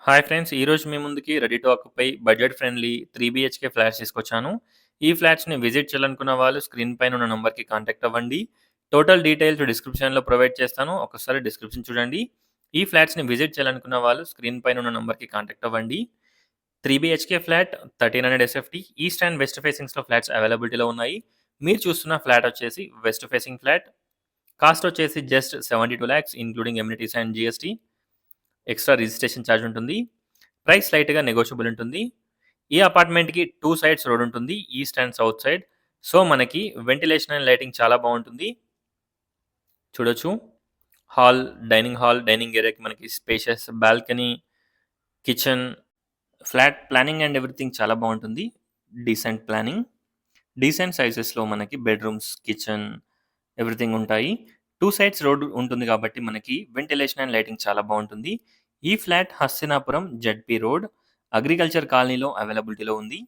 Hi friends! ఈరోజు మీ ముందుకి ready to occupy budget friendly 3 BHK flats తీసుకొచ్చాను. ఈ ఫ్లాట్స్‌ని విజిట్ చేయాలనుకున్న వాళ్ళు స్క్రీన్ పైన ఉన్న నంబర్‌కి కాంటాక్ట్ అవ్వండి. టోటల్ డీటెయిల్స్ డిస్క్రిప్షన్‌లో ప్రొవైడ్ చేస్తాను. ఒకసారి డిస్క్రిప్షన్ చూడండి. ఈ ఫ్లాట్స్‌ని విజిట్ చేయాలనుకున్న వాళ్ళు స్క్రీన్ పైన ఉన్న నంబర్‌కి కాంటాక్ట్ అవ్వండి. 3 BHK flat 1300 SFT east and west ఫేసింగ్స్‌లో ఫ్లాట్స్ అవైలబిలిటీలో ఉన్నాయి. మీరు చూస్తున్న ఫ్లాట్ వచ్చేసి వెస్ట్ ఫేసింగ్ ఫ్లాట్. కాస్ట్ వచ్చేసి just 72 lakhs including amenities and GST. Extra registration charge ఉంటుంది. ప్రైస్ స్లైట్‌గా నెగోషియబుల్ ఉంటుంది. ఈ అపార్ట్‌మెంట్‌కి 2 సైడ్స్ రోడ్ ఉంటుంది. East and south side. So, మనకి వెంటిలేషన్ అండ్ లైటింగ్ చాలా బావుంటుంది. చూడొచ్చు. హాల్, డైనింగ్ హాల్, డైనింగ్ ఏరియాకి మనకి spacious balcony, kitchen, flat planning and everything చాలా బావుంటుంది. Decent planning. డీసెంట్ సైజెస్‌లో మనకి బెడ్‌రూమ్స్, కిచెన్ ఎవ్రీథింగ్ ఉంటాయి. 2 సైడ్స్ రోడ్ ఉంటుంది కాబట్టి మనకి వెంటిలేషన్ అండ్ లైటింగ్ చాలా బావుంటుంది. ఈ flat Hastinapuram ZP road, agriculture కాలనీలో అవైలబిలిటీలో ఉంది.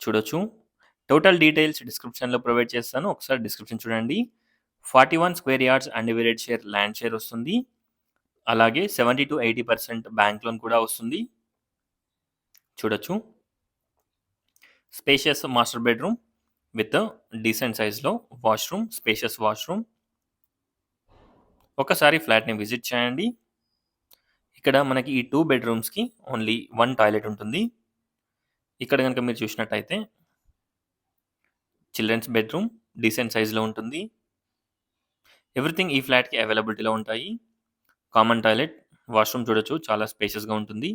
చూడొచ్చు. టోటల్ డీటెయిల్స్ డిస్క్రిప్షన్‌లో ప్రొవైడ్ చేస్తాను. ఒకసారి డిస్క్రిప్షన్ చూడండి. 41 square yards undivided share land share వస్తుంది. అలాగే 70-80% బ్యాంక్ లోన్ కూడా వస్తుంది. చూడొచ్చు. Spacious master bedroom with decent సైజ్‌లో వాష్‌రూమ్, స్పేషియస్ వాష్‌రూమ్. ఒకసారి ఫ్లాట్‌ని విజిట్ చేయండి. ఇక్కడ మనకి ఈ 2 బెడ్‌రూమ్స్‌కి ఓన్లీ 1 టాయిలెట్ ఉంటుంది. ఇక్కడ గనుక మీరు చూసినట్టయితే చిల్డ్రన్స్ బెడ్‌రూమ్ డీసెంట్ సైజ్‌లో ఉంటుంది. ఎవ్రీథింగ్ ఈ ఫ్లాట్‌కి అవైలబిలిటీలో ఉంటాయి. కామన్ టాయిలెట్, వాష్‌రూమ్ చూడొచ్చు. చాలా స్పేషియస్‌గా ఉంటుంది.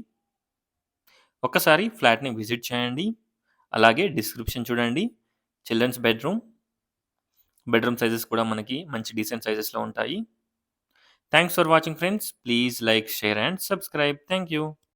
ఒక్కసారి ఫ్లాట్‌ని విజిట్ చేయండి. అలాగే డిస్క్రిప్షన్ చూడండి. చిల్డ్రన్స్ బెడ్‌రూమ్ సైజెస్ కూడా మనకి మంచి డీసెంట్ సైజెస్‌లో ఉంటాయి. Thanks for watching friends. Please like, share and subscribe. Thank you.